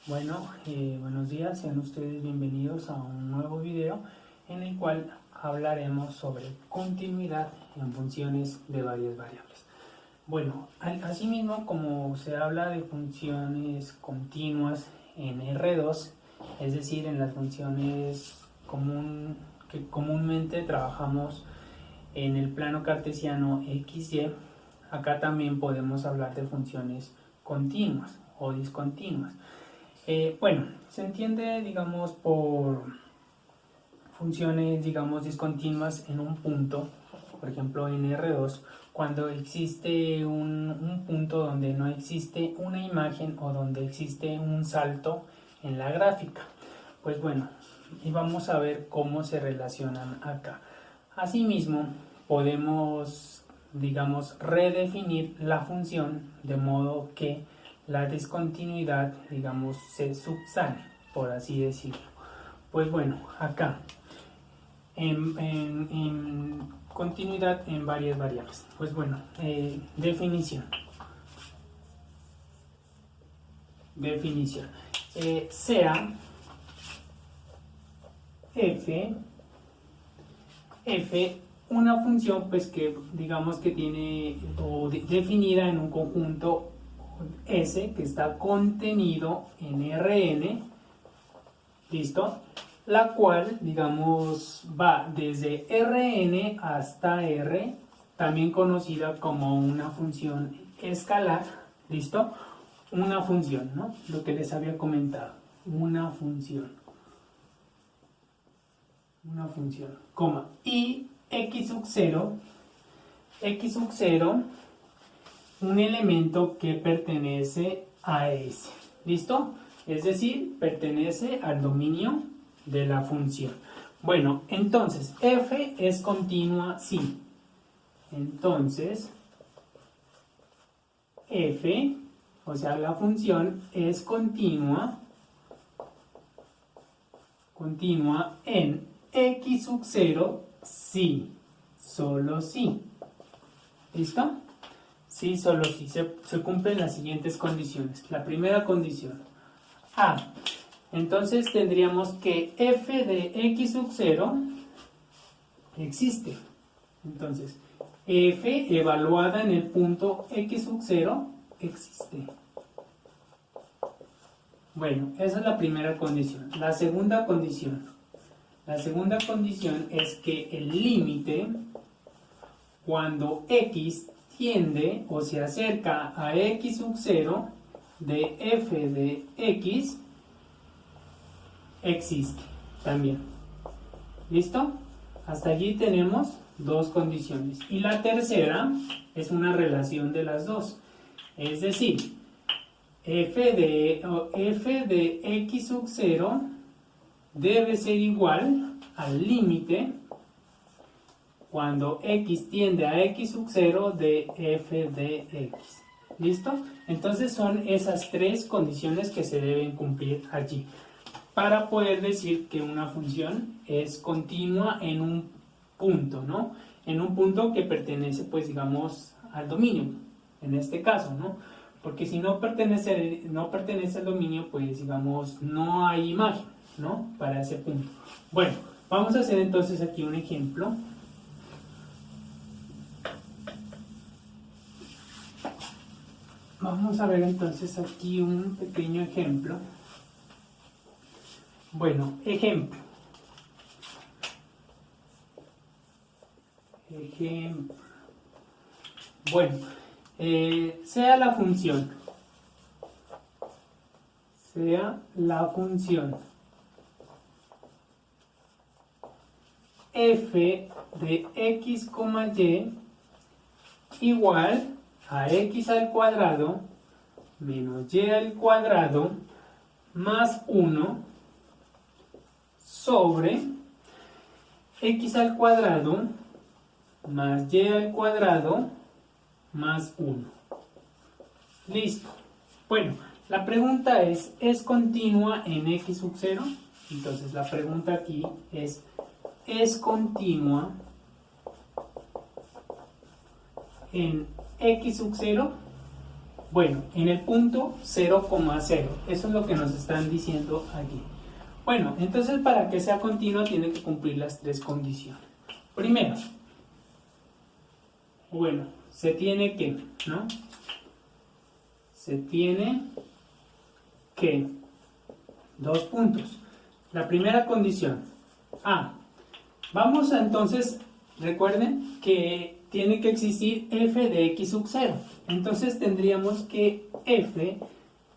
Buenos días, sean ustedes bienvenidos a un nuevo video en el cual hablaremos sobre continuidad en funciones de varias variables. Asimismo, como se habla de funciones continuas en R2, es decir, en las funciones que comúnmente trabajamos en el plano cartesiano XY, acá también podemos hablar de funciones continuas o discontinuas. Se entiende, digamos, por funciones, digamos, discontinuas en un punto, por ejemplo en R2, cuando existe un punto donde no existe una imagen o donde existe un salto en la gráfica. Y vamos a ver cómo se relacionan acá. Asimismo, podemos, digamos, redefinir la función de modo que la discontinuidad, digamos, se subsane, por así decirlo. Acá, en continuidad en varias variables. Definición. Sea f una función que digamos que tiene definida en un conjunto S que está contenido en Rn, ¿listo? La cual, digamos, va desde Rn hasta R, también conocida como una función escalar, ¿listo? Una función, ¿no? Lo que les había comentado, una función, coma, y x sub 0, un elemento que pertenece a S, ¿listo? Es decir, pertenece al dominio de la función. Entonces, f es continua, sí. Entonces, f, o sea, la función es continua en x sub 0, sí, solo sí. ¿Listo? Sí, solo sí. Se cumplen las siguientes condiciones. La primera condición, A. Entonces tendríamos que f de x sub 0 existe. Entonces, f evaluada en el punto x sub 0 existe. Esa es la primera condición. La segunda condición es que el límite, cuando x tiende o se acerca a x sub 0 de f de x, existe también. ¿Listo? Hasta allí tenemos dos condiciones. Y la tercera es una relación de las dos. Es decir, f de x sub 0 debe ser igual al límite cuando x tiende a x sub 0 de f de x. ¿Listo? Entonces son esas tres condiciones que se deben cumplir allí para poder decir que una función es continua en un punto, ¿no? En un punto que pertenece, pues digamos, al dominio, en este caso, ¿no? Porque si no pertenece al dominio, pues digamos, no hay imagen, ¿no? Para ese punto. Vamos a hacer entonces aquí un ejemplo. Vamos a ver entonces aquí un pequeño ejemplo. Ejemplo. Sea la función f de x, y igual a x al cuadrado menos y al cuadrado más 1 sobre x al cuadrado más y al cuadrado más 1. Listo. La pregunta ¿es continua en x sub 0? Entonces la pregunta aquí ¿es continua en x sub 0? Bueno, en el punto 0,0. Eso es lo que nos están diciendo aquí. Bueno, entonces para que sea continua tiene que cumplir las tres condiciones. Primero, bueno, se tiene que, ¿no? Se tiene que, dos puntos. La primera condición, vamos a entonces, recuerden que tiene que existir f de x sub 0. Entonces tendríamos que f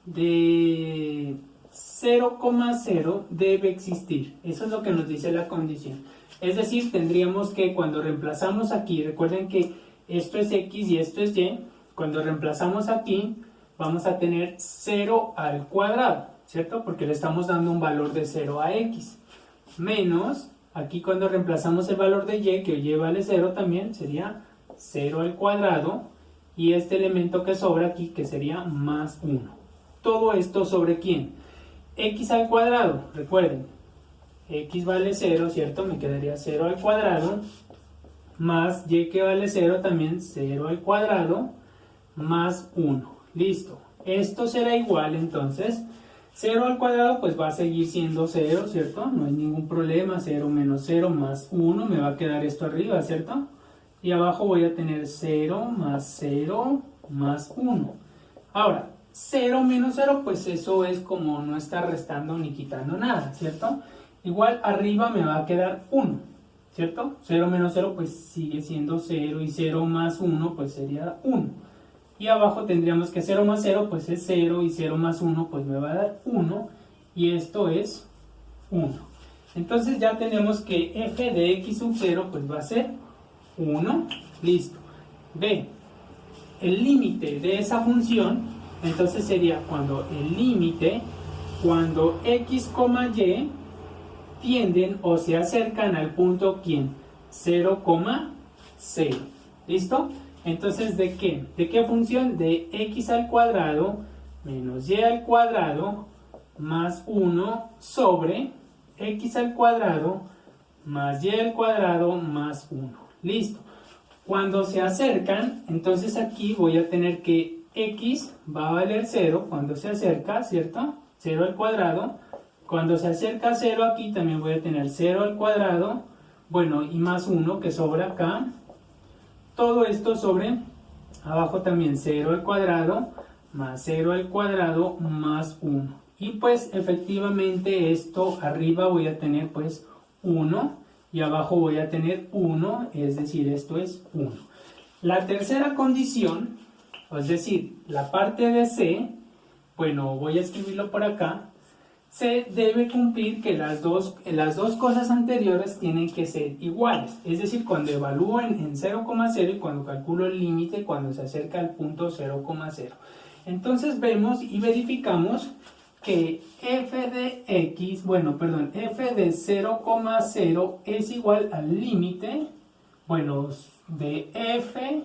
de 0,0 debe existir. Eso es lo que nos dice la condición. Es decir, tendríamos que cuando reemplazamos aquí, recuerden que esto es x y esto es y, cuando reemplazamos aquí vamos a tener 0 al cuadrado, ¿cierto? Porque le estamos dando un valor de 0 a x. Menos, aquí cuando reemplazamos el valor de y, que y vale 0 también, sería 0 al cuadrado. Y este elemento que sobra aquí, que sería más 1. Todo esto sobre ¿quién? X al cuadrado, recuerden. X vale 0, ¿cierto? Me quedaría 0 al cuadrado. Más y que vale 0 también, 0 al cuadrado. Más 1. Listo. Esto será igual entonces. 0 al cuadrado pues va a seguir siendo 0, ¿cierto? No hay ningún problema. 0 menos 0 más 1. Me va a quedar esto arriba, ¿cierto? Y abajo voy a tener 0 más 1. Ahora, 0 menos 0, pues eso es como no está restando ni quitando nada, ¿cierto? Igual arriba me va a quedar 1, ¿cierto? 0 menos 0 pues sigue siendo 0 y 0 más 1 pues sería 1. Y abajo tendríamos que 0 más 0 pues es 0 y 0 más 1 pues me va a dar 1 y esto es 1. Entonces ya tenemos que f de x sub 0 pues va a ser 1, listo. B, el límite de esa función, entonces sería cuando el límite, cuando x, y tienden o se acercan al punto, ¿quién? 0,0, ¿listo? Entonces, ¿de qué? ¿De qué función? De x al cuadrado menos y al cuadrado más 1 sobre x al cuadrado más y al cuadrado más 1. Listo. Cuando se acercan, entonces aquí voy a tener que x va a valer 0 cuando se acerca, ¿cierto? 0 al cuadrado. Cuando se acerca a 0 aquí también voy a tener 0 al cuadrado. Bueno, y más 1 que sobra acá. Todo esto sobre, abajo también 0 al cuadrado, más 0 al cuadrado, más 1. Y pues efectivamente esto arriba voy a tener pues 1. Y abajo voy a tener 1, es decir, esto es 1. La tercera condición, es decir, la parte de C, bueno, voy a escribirlo por acá, C debe cumplir que las dos cosas anteriores tienen que ser iguales. Es decir, cuando evalúo en 0,0 y cuando calculo el límite cuando se acerca al punto 0,0. Entonces vemos y verificamos que f de x, f de 0,0 es igual al límite, de f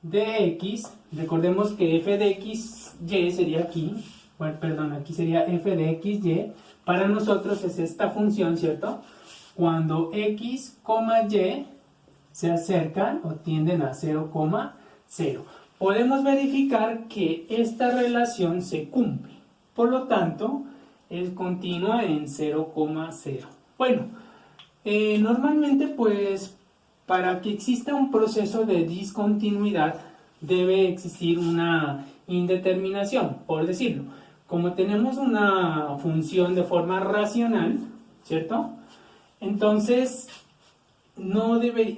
de x, recordemos que f de x, y sería aquí, aquí sería f de x, y, para nosotros es esta función, ¿cierto? Cuando x, y se acercan o tienden a 0,0. Podemos verificar que esta relación se cumple. Por lo tanto, es continua en 0,0. Bueno, normalmente pues para que exista un proceso de discontinuidad debe existir una indeterminación, por decirlo. Como tenemos una función de forma racional, ¿cierto? Entonces,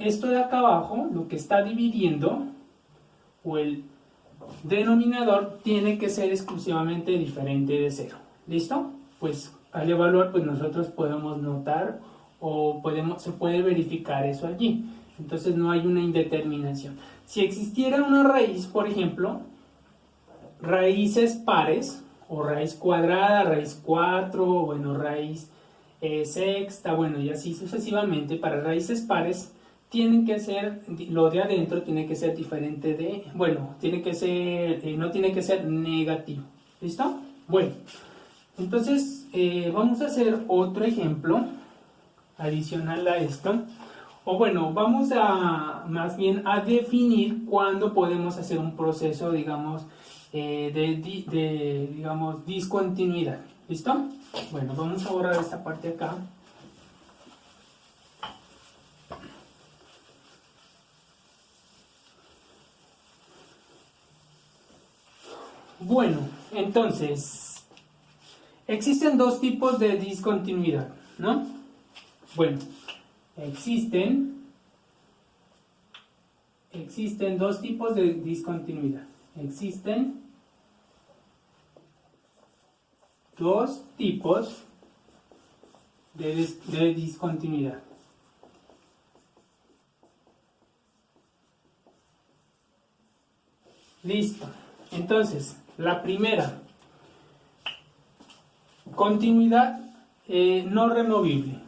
esto de acá abajo, lo que está dividiendo, o el denominador, tiene que ser exclusivamente diferente de 0. ¿Listo? Pues al evaluar, pues nosotros podemos notar o se puede verificar eso allí. Entonces no hay una indeterminación. Si existiera una raíz, por ejemplo, raíces pares, o raíz cuadrada, raíz 4, raíz sexta, y así sucesivamente, para raíces pares, tienen que ser, lo de adentro tiene que ser diferente de, tiene que ser, no tiene que ser negativo. ¿Listo? Bueno, entonces vamos a hacer otro ejemplo adicional a esto. o bueno, vamos a más bien a definir cuándo podemos hacer un proceso, digamos, digamos, discontinuidad. ¿Listo? Bueno, vamos a borrar esta parte acá. Bueno, entonces, existen dos tipos de discontinuidad, ¿no? Bueno, existen dos tipos de discontinuidad. Existen dos tipos de discontinuidad. Listo. Entonces, la primera, continuidad no removible.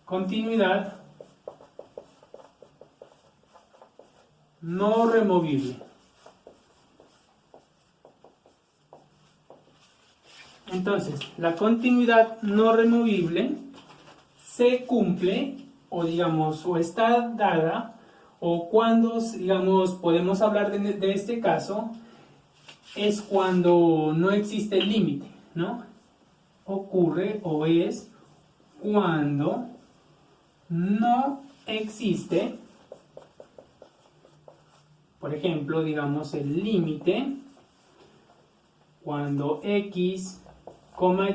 Continuidad no removible. Entonces, la continuidad no removible se cumple, o digamos, o está dada, o cuando, digamos, podemos hablar de este caso, es cuando no existe el límite, ¿no? Ocurre o es cuando no existe, por ejemplo, digamos, el límite, cuando x,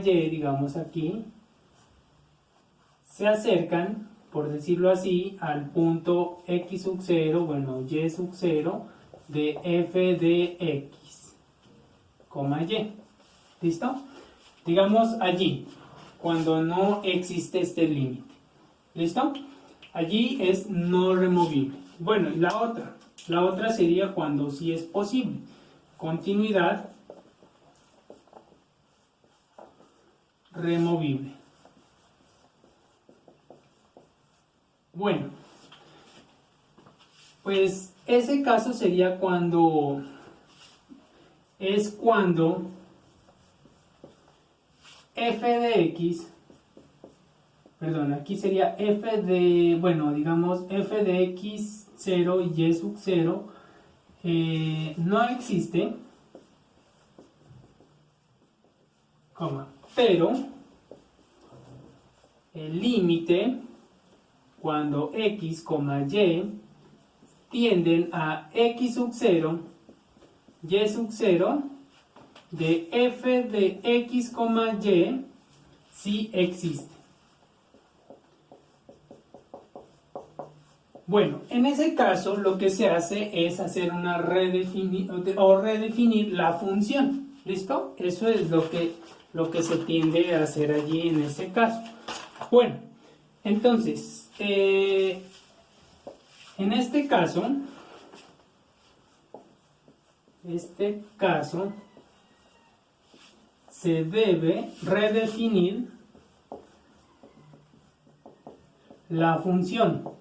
y, digamos aquí, se acercan, por decirlo así, al punto x sub 0, bueno, y sub 0 de f de x, y. ¿Listo? Digamos allí, cuando no existe este límite. ¿Listo? Allí es no removible. Bueno, y la otra sería cuando sí es posible. Continuidad removible. Bueno, pues ese caso sería cuando f de x, perdón, aquí sería f de, bueno, digamos f de x 0 y y sub 0 no existe, pero el límite cuando x, y tienden a x sub 0, y sub 0 de f de x, y sí existe. Bueno, en ese caso lo que se hace es hacer una redefinir la función. ¿Listo? Eso es lo que se tiende a hacer allí en ese caso. Bueno, entonces, en este caso se debe redefinir la función,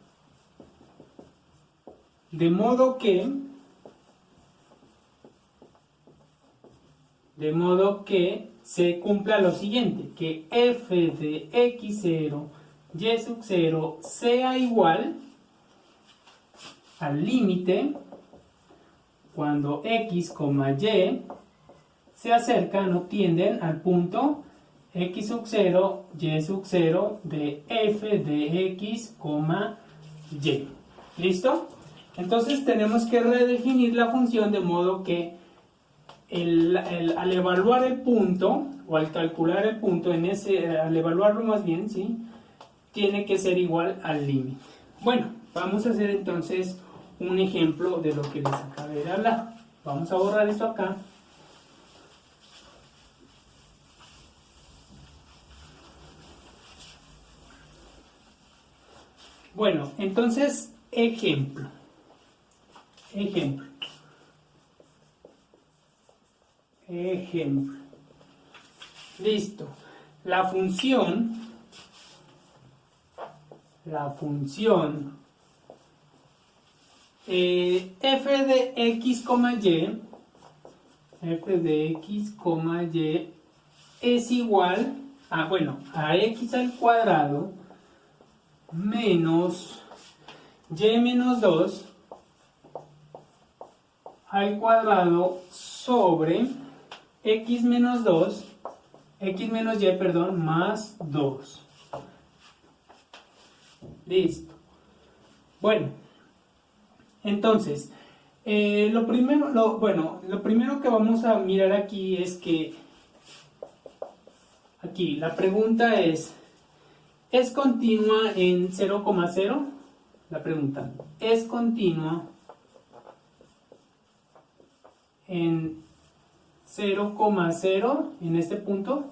de modo que se cumpla lo siguiente, que f de x0, y sub 0 sea igual al límite cuando x, y se acercan o tienden al punto x sub 0, y sub 0 de f de x, y. ¿Listo? Entonces tenemos que redefinir la función de modo que al evaluar el punto, o al calcular el punto, al evaluarlo más bien, ¿sí?, tiene que ser igual al límite. Bueno, vamos a hacer entonces un ejemplo de lo que les acabé de hablar. Vamos a borrar esto acá. Bueno, entonces, ejemplo. Listo. La función f de x, y es igual a, bueno, a x al cuadrado menos y menos 2 al cuadrado sobre x menos 2, x menos y, perdón, más 2. Listo. Bueno, entonces, lo primero que vamos a mirar aquí es que, aquí, la pregunta ¿es continua en 0,0? La pregunta, ¿es continua en 0,0 en este punto?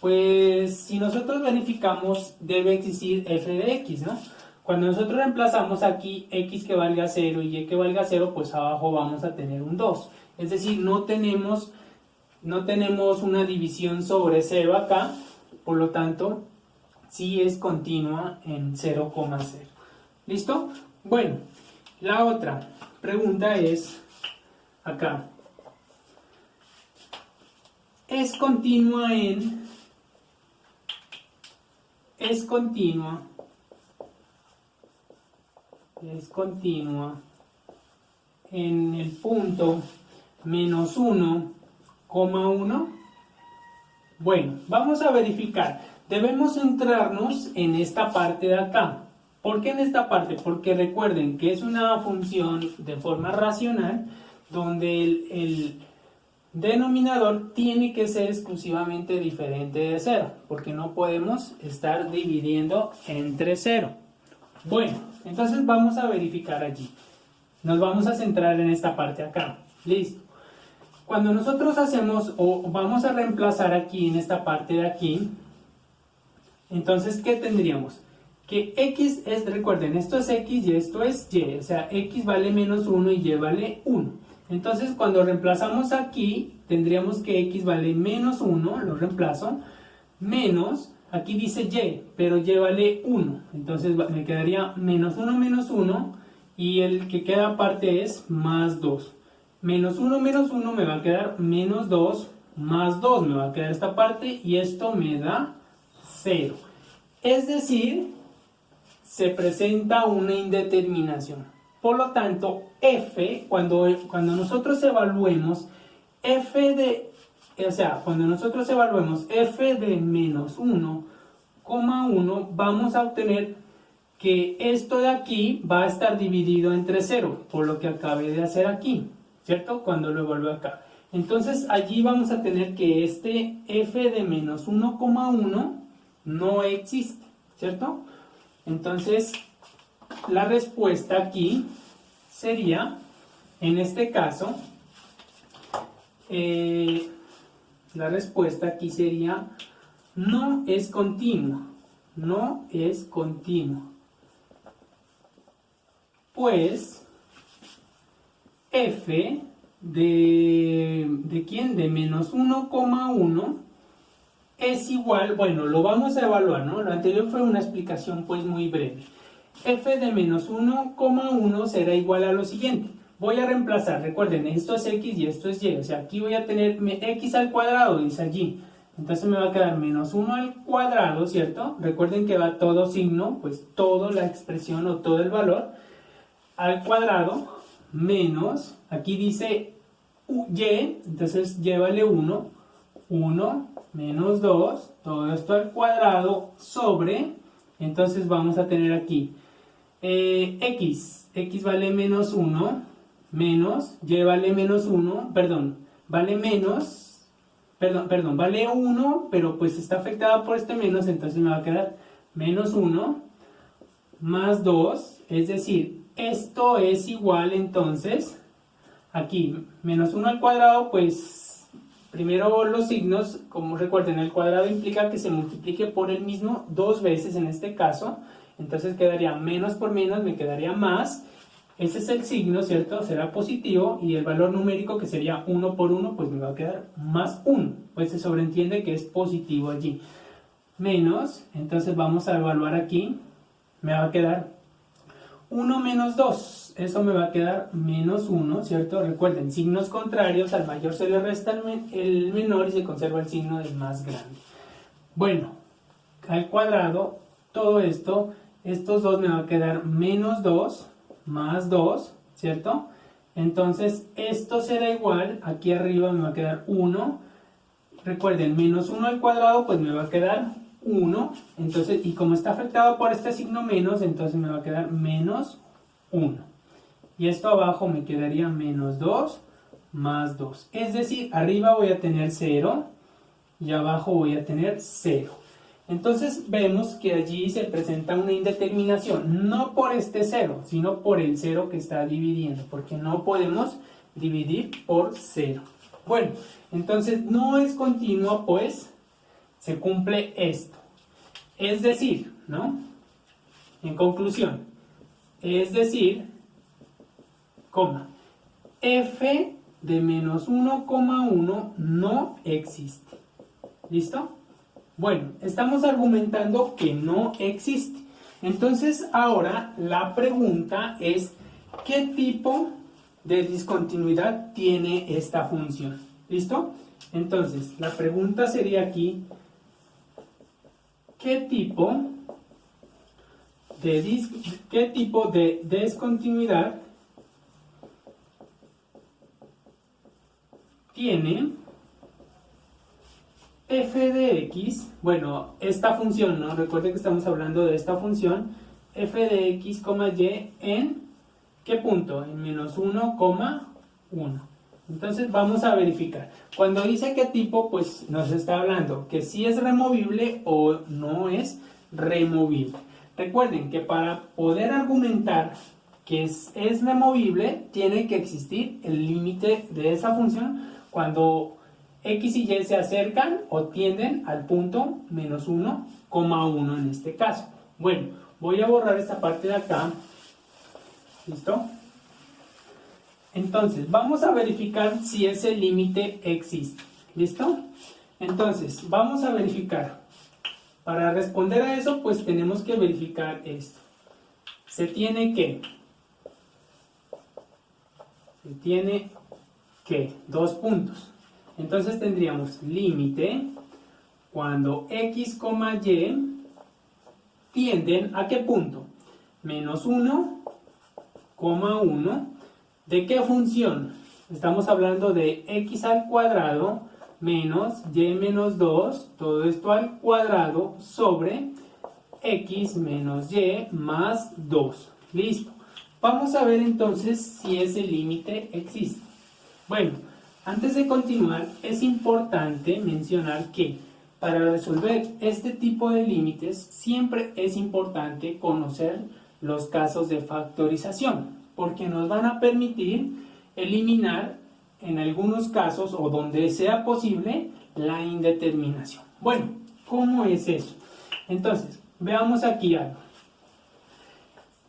Pues si nosotros verificamos, debe existir f de x, ¿no? Cuando nosotros reemplazamos aquí x que valga 0 y y que valga 0, pues abajo vamos a tener un 2. Es decir, no tenemos una división sobre 0 acá, por lo tanto, sí es continua en 0,0. ¿Listo? Bueno, la otra pregunta es acá. Es continua en el punto menos 1,1. Bueno, vamos a verificar. Debemos centrarnos en esta parte de acá. ¿Por qué en esta parte? Porque recuerden que es una función de forma racional donde el denominador tiene que ser exclusivamente diferente de 0, porque no podemos estar dividiendo entre 0. Bueno, entonces vamos a verificar allí. Nos vamos a centrar en esta parte acá. Listo. Cuando nosotros hacemos o vamos a reemplazar aquí en esta parte de aquí, entonces ¿qué tendríamos? Que x es, recuerden, esto es x y esto es y, o sea, x vale menos 1 y y vale 1. Entonces, cuando reemplazamos aquí, tendríamos que x vale menos 1, lo reemplazo, menos, aquí dice y, pero y vale 1. Entonces, me quedaría menos 1, y el que queda aparte es más 2. Menos 1 me va a quedar menos 2, más 2 me va a quedar esta parte, y esto me da 0. Es decir, se presenta una indeterminación. Por lo tanto, f, cuando nosotros evaluemos cuando nosotros evaluemos f de menos 1,1, vamos a obtener que esto de aquí va a estar dividido entre 0, por lo que acabé de hacer aquí, ¿cierto? Cuando lo evalúe acá. Entonces, allí vamos a tener que este f de menos 1,1 no existe, ¿cierto? Entonces, la respuesta aquí sería, en este caso, la respuesta aquí sería no es continua, no es continua. Pues f ¿de quién? De menos 1,1 es igual, bueno, lo vamos a evaluar, ¿no? Lo anterior fue una explicación pues muy breve. F de menos 1,1 será igual a lo siguiente. Voy a reemplazar, recuerden, esto es x y esto es y, o sea, aquí voy a tener x al cuadrado, dice allí. Entonces me va a quedar menos 1 al cuadrado, ¿cierto? Recuerden que va todo signo, pues toda la expresión o todo el valor al cuadrado, menos, aquí dice y, entonces y vale 1, menos 2, todo esto al cuadrado, sobre, entonces vamos a tener aquí x vale menos 1, menos, y vale menos 1, vale 1, pero pues está afectada por este menos, entonces me va a quedar menos 1, más 2, es decir, esto es igual entonces, aquí, menos 1 al cuadrado, pues primero los signos, como recuerden, el cuadrado implica que se multiplique por el mismo dos veces en este caso, entonces quedaría menos por menos, me quedaría más, ese es el signo, ¿cierto? Será positivo, y el valor numérico que sería 1 por 1, pues me va a quedar más 1, pues se sobreentiende que es positivo allí. Menos, entonces vamos a evaluar aquí, me va a quedar 1 menos 2, eso me va a quedar menos 1, ¿cierto? Recuerden, signos contrarios, al mayor se le resta el menor y se conserva el signo del más grande. Bueno, al cuadrado, todo esto estos dos me va a quedar menos 2 más 2, ¿cierto? Entonces esto será igual, aquí arriba me va a quedar 1. Recuerden, menos 1 al cuadrado pues me va a quedar 1. Entonces, y como está afectado por este signo menos, entonces me va a quedar menos 1. Y esto abajo me quedaría menos 2 más 2. Es decir, arriba voy a tener 0 y abajo voy a tener 0. Entonces vemos que allí se presenta una indeterminación, no por este 0, sino por el 0 que está dividiendo, porque no podemos dividir por 0. Bueno, entonces no es continuo, pues se cumple esto. Es decir, ¿no? En conclusión, es decir, coma, f de menos 1,1 no existe. ¿Listo? Bueno, estamos argumentando que no existe. Entonces, ahora la pregunta es, ¿qué tipo de discontinuidad tiene esta función? ¿Listo? Entonces, la pregunta sería aquí, ¿qué tipo de discontinuidad tiene f de x? Bueno, esta función, ¿no? Recuerden que estamos hablando de esta función, f de x, y en ¿qué punto? En menos 1,1. Entonces vamos a verificar. Cuando dice qué tipo, pues nos está hablando que si es removible o no es removible. Recuerden que para poder argumentar que es removible, tiene que existir el límite de esa función cuando x y y se acercan o tienden al punto menos 1,1 en este caso. Bueno, voy a borrar esta parte de acá. ¿Listo? Entonces, vamos a verificar si ese límite existe. ¿Listo? Entonces, vamos a verificar. Para responder a eso, pues tenemos que verificar esto. Se tiene que, dos puntos. Entonces tendríamos límite cuando x, y tienden a qué punto? Menos 1,1. ¿De qué función? Estamos hablando de x al cuadrado menos y menos 2, todo esto al cuadrado sobre x menos y más 2. Listo. Vamos a ver entonces si ese límite existe. Bueno, antes de continuar, es importante mencionar que para resolver este tipo de límites siempre es importante conocer los casos de factorización, porque nos van a permitir eliminar en algunos casos o donde sea posible la indeterminación. Bueno, ¿cómo es eso? Entonces, veamos aquí algo.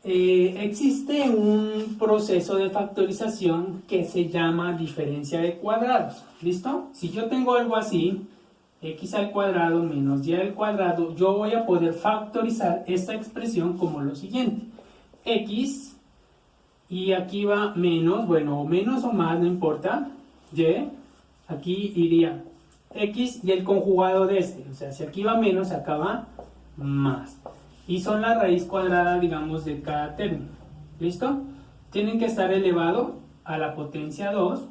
Existe un proceso de factorización que se llama diferencia de cuadrados. ¿Listo? Si yo tengo algo así, x al cuadrado menos y al cuadrado, yo voy a poder factorizar esta expresión como lo siguiente. X, y aquí va menos, bueno, menos o más, no importa. Y, aquí iría x y el conjugado de este. O sea, si aquí va menos, acá va más. Y son la raíz cuadrada, digamos, de cada término. ¿Listo? Tienen que estar elevado a la potencia 2,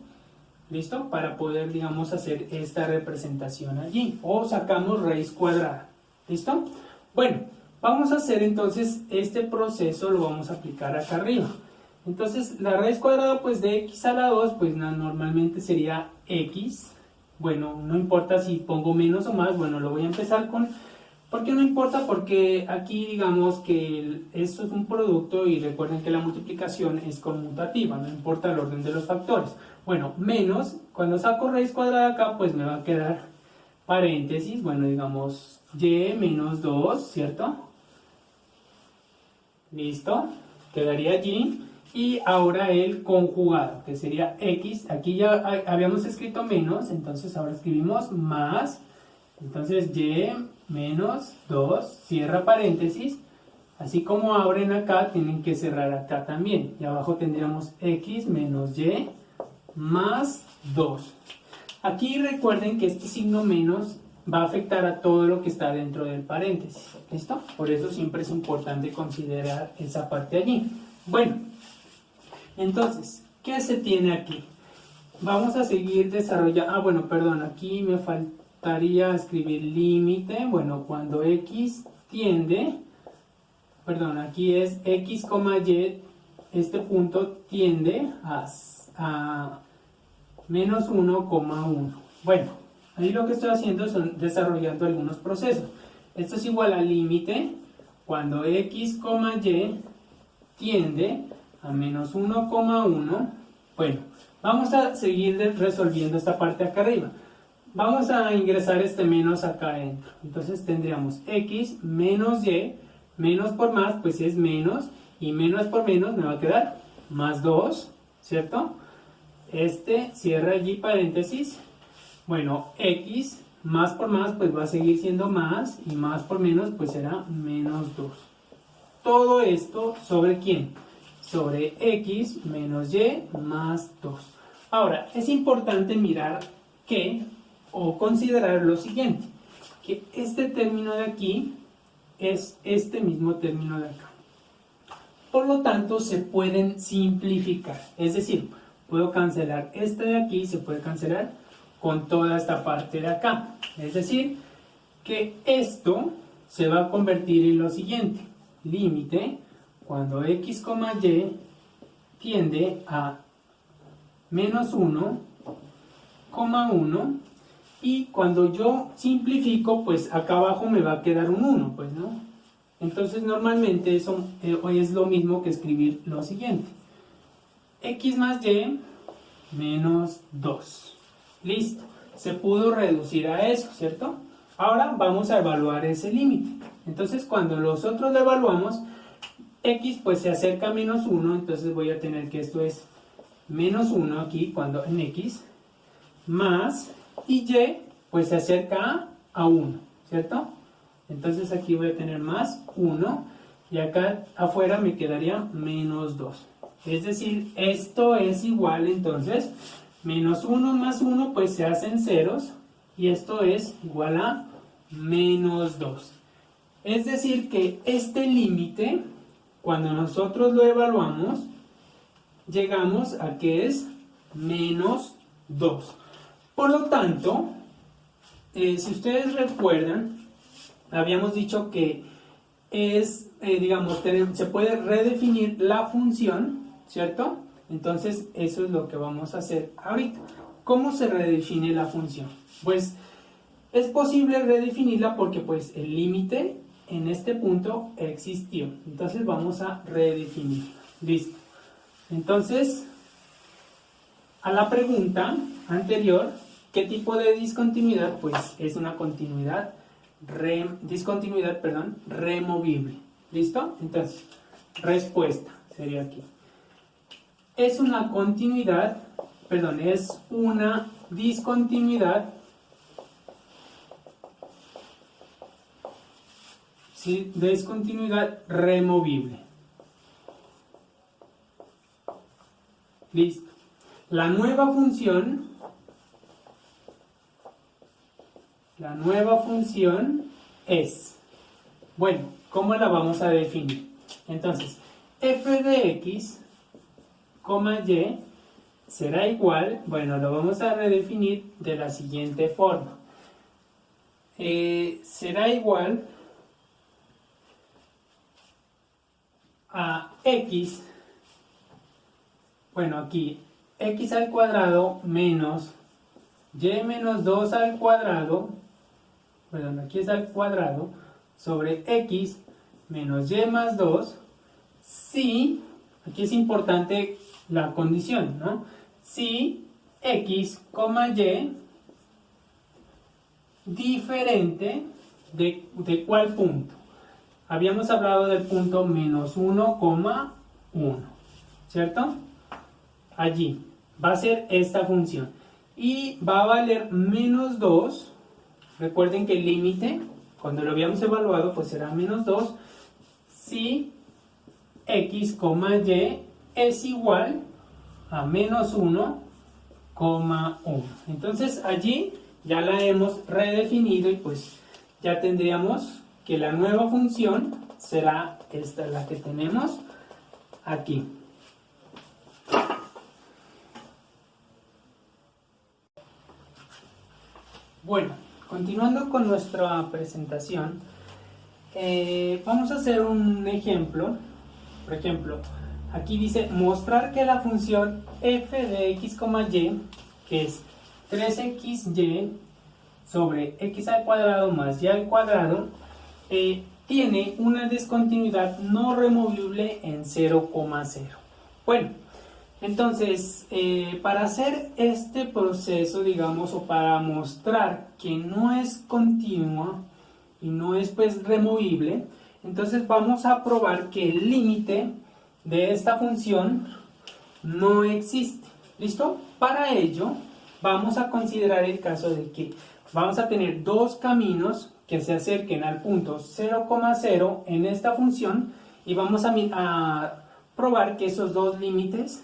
¿listo? Para poder, digamos, hacer esta representación allí. O sacamos raíz cuadrada. ¿Listo? Bueno, vamos a hacer entonces este proceso, lo vamos a aplicar acá arriba. Entonces, la raíz cuadrada, pues, de x a la 2, pues, normalmente sería x. Bueno, no importa si pongo menos o más, bueno, lo voy a empezar con... ¿Por qué no importa? Porque aquí digamos que esto es un producto y recuerden que la multiplicación es conmutativa, no importa el orden de los factores. Bueno, menos, cuando saco raíz cuadrada acá, pues me va a quedar paréntesis, bueno, digamos y menos 2, ¿cierto? Listo, quedaría allí. Y ahora el conjugado, que sería x, aquí ya habíamos escrito menos, entonces ahora escribimos más, entonces y menos 2, cierra paréntesis, así como abren acá, tienen que cerrar acá también, y abajo tendríamos x menos y más 2. Aquí recuerden que este signo menos va a afectar a todo lo que está dentro del paréntesis. ¿Listo? Por eso siempre es importante considerar esa parte allí. Bueno, entonces, ¿qué se tiene aquí? Vamos a seguir desarrollando. Bueno, perdón, aquí me faltaría escribir límite. Bueno, cuando x tiende, perdón, aquí es x, y, este punto tiende a menos 1,1. Bueno, ahí lo que estoy haciendo son desarrollando algunos procesos. Esto es igual al límite cuando x, y tiende a menos 1,1. Bueno, vamos a seguir resolviendo esta parte acá arriba. Vamos a ingresar este menos acá adentro. Entonces tendríamos x menos y, menos por más, pues es menos, y menos por menos me va a quedar más 2, ¿cierto? Cierra allí paréntesis. Bueno, x más por más pues va a seguir siendo más, y más por menos pues será menos 2. Todo esto ¿sobre quién? Sobre x menos y más 2. Ahora, es importante mirar o considerar lo siguiente, que este término de aquí es este mismo término de acá. Por lo tanto, se pueden simplificar. Es decir, puedo cancelar este de aquí, se puede cancelar con toda esta parte de acá. Es decir, que esto se va a convertir en lo siguiente. Límite cuando x, y tiende a menos 1,1, y cuando yo simplifico, pues acá abajo me va a quedar un 1, pues, ¿no? Entonces normalmente eso es lo mismo que escribir lo siguiente. X más y menos 2. Listo. Se pudo reducir a eso, ¿cierto? Ahora vamos a evaluar ese límite. Entonces cuando nosotros lo evaluamos, x pues se acerca a menos 1, entonces voy a tener que esto es menos 1 aquí cuando en x, más, y y pues se acerca a 1, ¿cierto? Entonces aquí voy a tener más 1, y acá afuera me quedaría menos 2. Es decir, esto es igual, entonces, menos 1 más 1 pues se hacen ceros, y esto es igual a menos 2. Es decir que este límite, cuando nosotros lo evaluamos, llegamos a que es menos 2. Por lo tanto, si ustedes recuerdan, habíamos dicho que se puede redefinir la función, ¿cierto? Entonces, eso es lo que vamos a hacer ahorita. ¿Cómo se redefine la función? Pues, es posible redefinirla porque, pues, el límite en este punto existió. Entonces, vamos a redefinirla. Listo. Entonces, a la pregunta anterior, ¿qué tipo de discontinuidad? Pues, es una discontinuidad removible. ¿Listo? Entonces, respuesta sería aquí. Es una discontinuidad, ¿sí? Discontinuidad removible. Listo. La nueva función es, bueno, ¿cómo la vamos a definir? Entonces, f de x, y será igual, bueno, lo vamos a redefinir de la siguiente forma. Será igual a x, bueno, aquí, x al cuadrado menos y menos 2 al cuadrado, perdón, aquí es al cuadrado, sobre x menos y más 2, si, aquí es importante la condición, ¿no? Si x, y diferente de ¿cuál punto? Habíamos hablado del punto menos 1,1, ¿cierto? Allí va a ser esta función y va a valer menos 2. Recuerden que el límite, cuando lo habíamos evaluado, pues será menos 2 si x, y es igual a menos 1,1. Entonces allí ya la hemos redefinido y pues ya tendríamos que la nueva función será esta, la que tenemos aquí. Bueno, continuando con nuestra presentación, vamos a hacer un ejemplo. Por ejemplo, aquí dice mostrar que la función f de x, y, que es 3xy sobre x al cuadrado más y al cuadrado, tiene una discontinuidad no removible en 0,0. Bueno, entonces, para hacer este proceso, digamos, o para mostrar que no es continua y no es pues removible, entonces vamos a probar que el límite de esta función no existe. ¿Listo? Para ello, vamos a considerar el caso de que vamos a tener dos caminos que se acerquen al punto 0,0 en esta función y vamos a probar que esos dos límites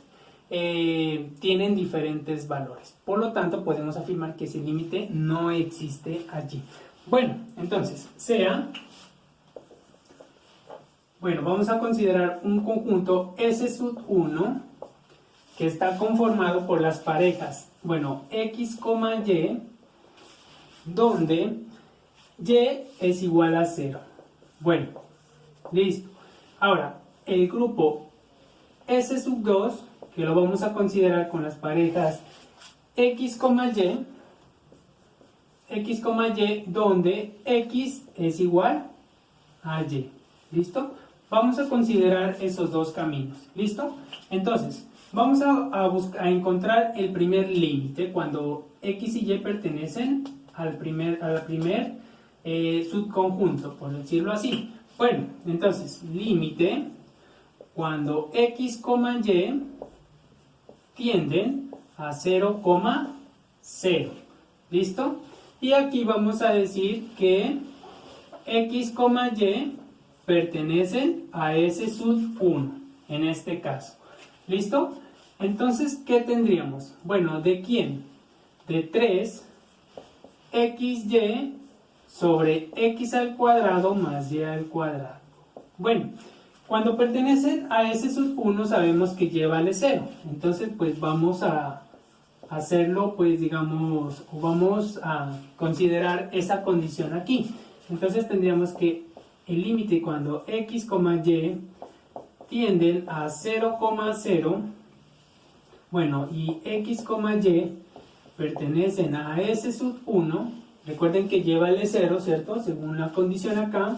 tienen diferentes valores. Por lo tanto, podemos afirmar que ese límite no existe allí. Bueno, entonces, vamos a considerar un conjunto S1 que está conformado por las parejas, x, y, donde y es igual a 0. Bueno, listo. Ahora, el grupo S2, que lo vamos a considerar con las parejas x, y, donde x es igual a y. ¿Listo? Vamos a considerar esos dos caminos. ¿Listo? Entonces, vamos a encontrar el primer límite cuando x y y pertenecen al primer subconjunto, por decirlo así. Bueno, entonces, límite cuando x, y tienden a 0,0. ¿Listo? Y aquí vamos a decir que x, y pertenecen a S1 en este caso. ¿Listo? Entonces, ¿qué tendríamos? Bueno, ¿de quién? De 3xy sobre x al cuadrado más y al cuadrado. Bueno, cuando pertenecen a S1 sabemos que y vale 0. Entonces, pues vamos a hacerlo, pues digamos, vamos a considerar esa condición aquí. Entonces tendríamos que el límite cuando x, y tienden a 0,0, y x, y pertenecen a S1, recuerden que y vale 0, ¿cierto? Según la condición acá,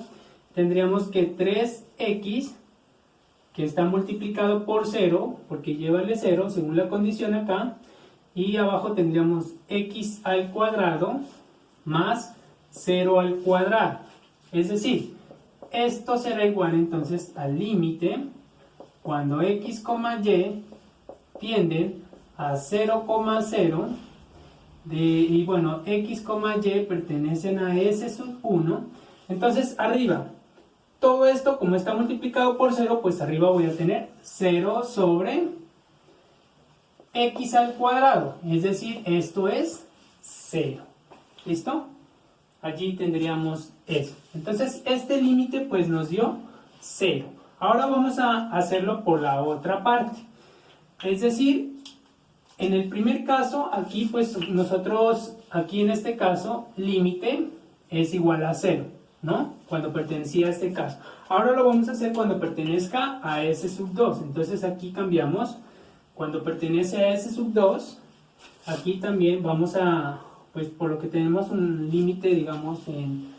tendríamos que 3x, que está multiplicado por 0, porque y vale 0, según la condición acá, y abajo tendríamos x al cuadrado más 0 al cuadrado. Es decir, esto será igual entonces al límite cuando x, y tienden a 0,0 y x, y pertenecen a S1. Entonces arriba, todo esto como está multiplicado por 0, pues arriba voy a tener 0 sobre x al cuadrado, es decir, esto es 0. ¿Listo? Allí tendríamos eso. Entonces, este límite pues nos dio 0. Ahora vamos a hacerlo por la otra parte. Es decir, en el primer caso, aquí pues nosotros, aquí en este caso, límite es igual a 0, ¿no? Cuando pertenecía a este caso. Ahora lo vamos a hacer cuando pertenezca a S2. Entonces aquí cambiamos. Cuando pertenece a S2, aquí también vamos a, pues por lo que tenemos un límite, digamos, un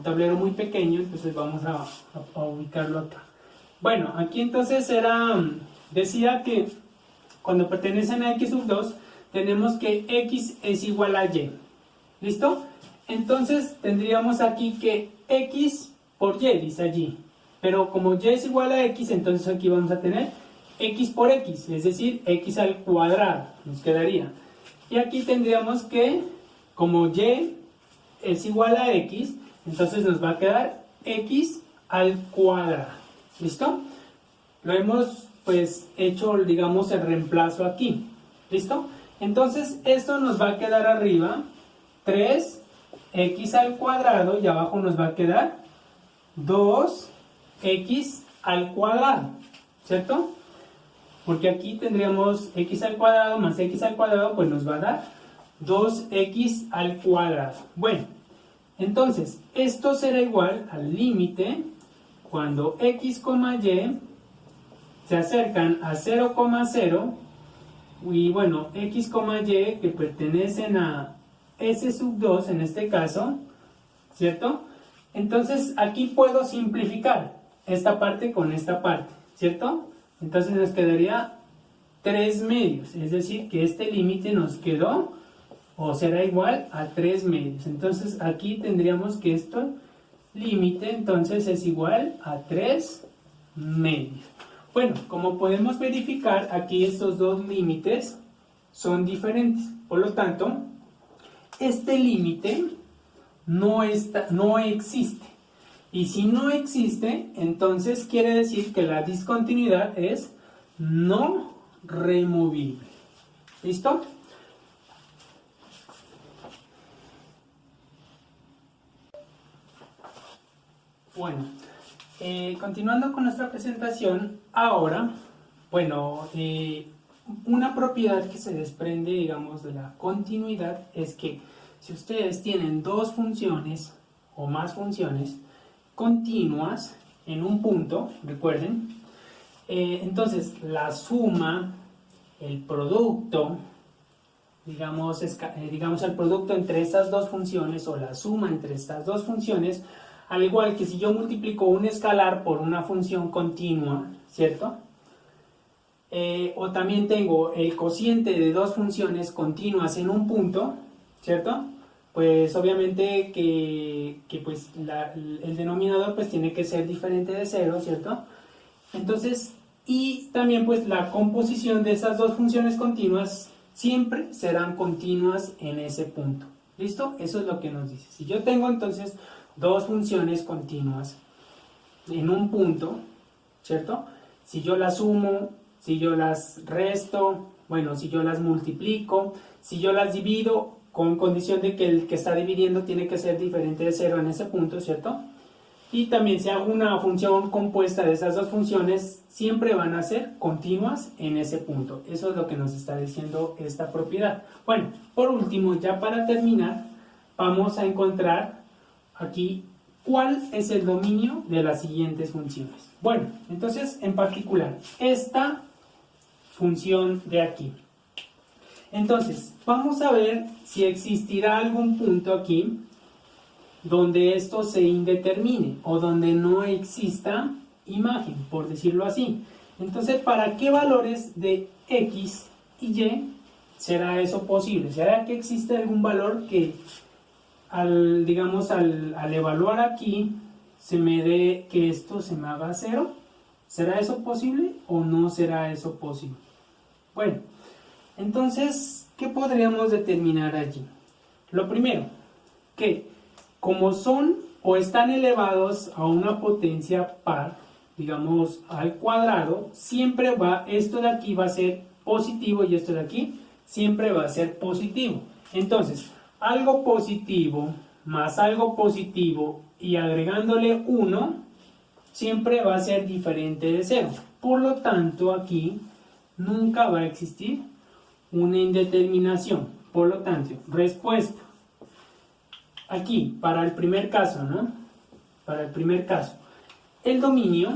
tablero muy pequeño, entonces vamos a ubicarlo acá. Bueno, aquí entonces decía que cuando pertenecen a x2, tenemos que x es igual a y. ¿Listo? Entonces tendríamos aquí que x por y, dice allí. Pero como y es igual a x, entonces aquí vamos a tener x por x, es decir, x al cuadrado, nos quedaría. Y aquí tendríamos que, como y es igual a x, entonces nos va a quedar x al cuadrado. ¿Listo? Lo hemos, pues, hecho, digamos, el reemplazo aquí. ¿Listo? Entonces, esto nos va a quedar arriba 3x al cuadrado y abajo nos va a quedar 2x al cuadrado, ¿cierto? Porque aquí tendríamos x al cuadrado más x al cuadrado, pues nos va a dar 2x al cuadrado. Bueno, entonces, esto será igual al límite cuando x, y se acercan a 0,0 y bueno, x, y que pertenecen a s sub 2 en este caso, ¿cierto? Entonces, aquí puedo simplificar esta parte con esta parte, ¿cierto? Entonces nos quedaría 3 medios, es decir, que este límite nos quedó o será igual a 3 medios. Entonces aquí tendríamos que esto límite entonces es igual a 3 medios. Bueno, como podemos verificar, aquí estos dos límites son diferentes. Por lo tanto, este límite no existe. Y si no existe, entonces quiere decir que la discontinuidad es no removible. ¿Listo? Bueno, continuando con nuestra presentación, ahora, bueno, una propiedad que se desprende, digamos, de la continuidad es que si ustedes tienen dos funciones o más funciones continuas en un punto, recuerden, entonces la suma, el producto, digamos el producto entre estas dos funciones o la suma entre estas dos funciones, al igual que si yo multiplico un escalar por una función continua, ¿cierto? O también tengo el cociente de dos funciones continuas en un punto, ¿cierto? Pues obviamente que pues el denominador pues tiene que ser diferente de 0, ¿cierto? Entonces, y también pues la composición de esas dos funciones continuas siempre serán continuas en ese punto. ¿Listo? Eso es lo que nos dice. Si yo tengo entonces dos funciones continuas en un punto, ¿cierto? Si yo las sumo, si yo las resto, bueno, si yo las multiplico, si yo las divido, con condición de que el que está dividiendo tiene que ser diferente de 0 en ese punto, ¿cierto? Y también si hago una función compuesta de esas dos funciones, siempre van a ser continuas en ese punto. Eso es lo que nos está diciendo esta propiedad. Bueno, por último, ya para terminar, vamos a encontrar aquí cuál es el dominio de las siguientes funciones. Bueno, entonces en particular, esta función de aquí. Entonces, vamos a ver si existirá algún punto aquí donde esto se indetermine o donde no exista imagen, por decirlo así. Entonces, ¿para qué valores de x y y será eso posible? ¿Será que existe algún valor que al evaluar aquí se me dé que esto se me haga 0? ¿Será eso posible o no será eso posible? Bueno, entonces, ¿qué podríamos determinar allí? Lo primero, que como son o están elevados a una potencia par, digamos al cuadrado, siempre esto de aquí va a ser positivo y esto de aquí siempre va a ser positivo. Entonces, algo positivo más algo positivo y agregándole 1, siempre va a ser diferente de 0. Por lo tanto, aquí nunca va a existir una indeterminación. Por lo tanto, respuesta. Aquí, para el primer caso, ¿no? Para el primer caso, el dominio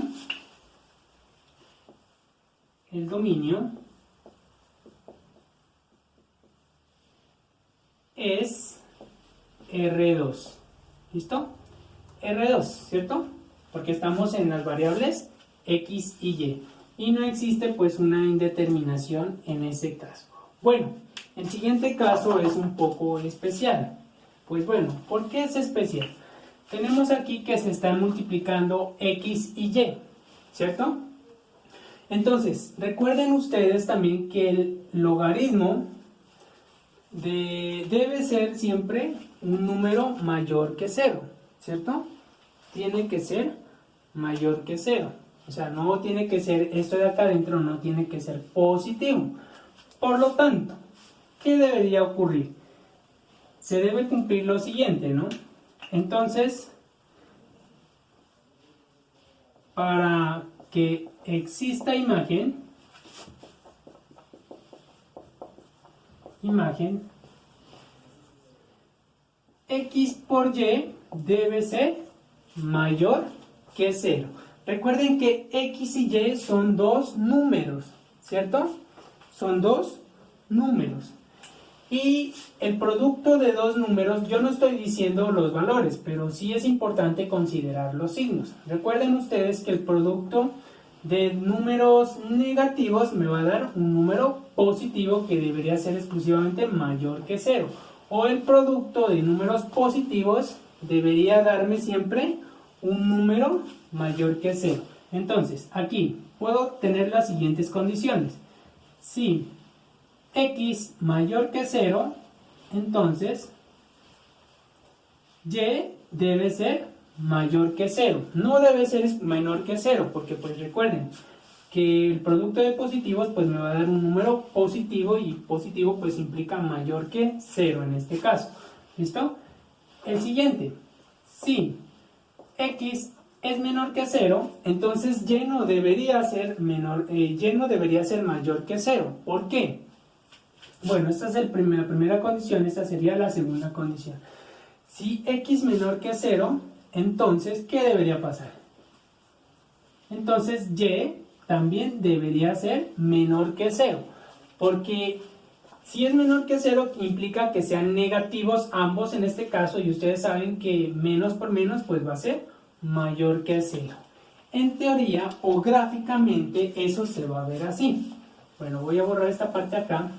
es R2. ¿Listo? R2, ¿cierto? Porque estamos en las variables X y Y. Y no existe pues una indeterminación en ese caso. Bueno, el siguiente caso es un poco especial. Pues bueno, ¿por qué es especial? Tenemos aquí que se están multiplicando X y Y, ¿cierto? Entonces, recuerden ustedes también que el logaritmo debe ser siempre un número mayor que 0, ¿cierto? Tiene que ser mayor que 0. O sea, no tiene que ser, esto de acá adentro no tiene que ser positivo. Por lo tanto, ¿qué debería ocurrir? se debe cumplir lo siguiente, ¿no? Entonces, para que exista imagen, X por Y debe ser mayor que 0. Recuerden que X y Y son dos números, ¿cierto? Son dos números. Y el producto de dos números, yo no estoy diciendo los valores, pero sí es importante considerar los signos. Recuerden ustedes que el producto de números negativos me va a dar un número positivo que debería ser exclusivamente mayor que 0. O el producto de números positivos debería darme siempre un número mayor que 0. Entonces, aquí puedo tener las siguientes condiciones. Si X mayor que 0, entonces Y debe ser mayor que 0. No debe ser menor que 0, porque pues recuerden que el producto de positivos pues me va a dar un número positivo, y positivo pues implica mayor que 0 en este caso. ¿Listo? El siguiente, si X es menor que 0, entonces Y no debería ser mayor que 0. ¿Por qué? Bueno, esta es la primera condición, esta sería la segunda condición. Si X menor que 0, entonces, ¿qué debería pasar? Entonces, Y también debería ser menor que 0, porque si es menor que 0 implica que sean negativos ambos en este caso, y ustedes saben que menos por menos pues va a ser mayor que 0. En teoría o gráficamente eso se va a ver así. Bueno, voy a borrar esta parte acá.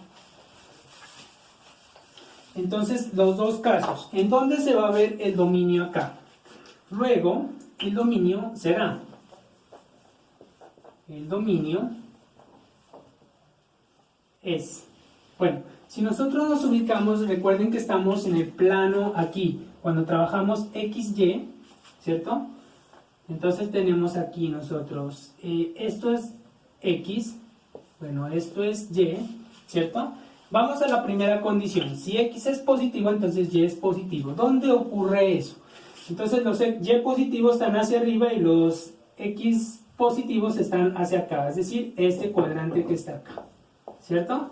Entonces, los dos casos. ¿En dónde se va a ver el dominio acá? Luego, el dominio será... El dominio es... Bueno, si nosotros nos ubicamos, recuerden que estamos en el plano aquí. Cuando trabajamos XY, ¿cierto? Entonces tenemos aquí nosotros... esto es X. Bueno, esto es Y, ¿cierto? Vamos a la primera condición. Si X es positivo, entonces Y es positivo. ¿Dónde ocurre eso? Entonces los Y positivos están hacia arriba y los X positivos están hacia acá. Es decir, este cuadrante que está acá. ¿Cierto?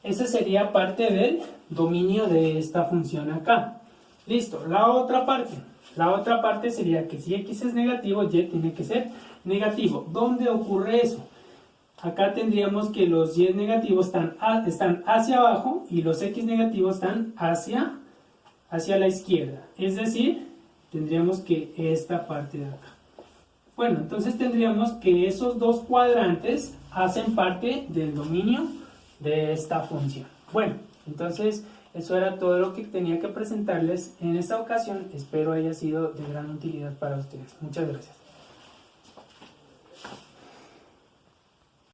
Ese sería parte del dominio de esta función acá. Listo. La otra parte sería que si X es negativo, Y tiene que ser negativo. ¿Dónde ocurre eso? Acá tendríamos que los Y negativos están hacia abajo y los X negativos están hacia la izquierda. Es decir, tendríamos que esta parte de acá. Bueno, entonces tendríamos que esos dos cuadrantes hacen parte del dominio de esta función. Bueno, entonces eso era todo lo que tenía que presentarles en esta ocasión. Espero haya sido de gran utilidad para ustedes. Muchas gracias.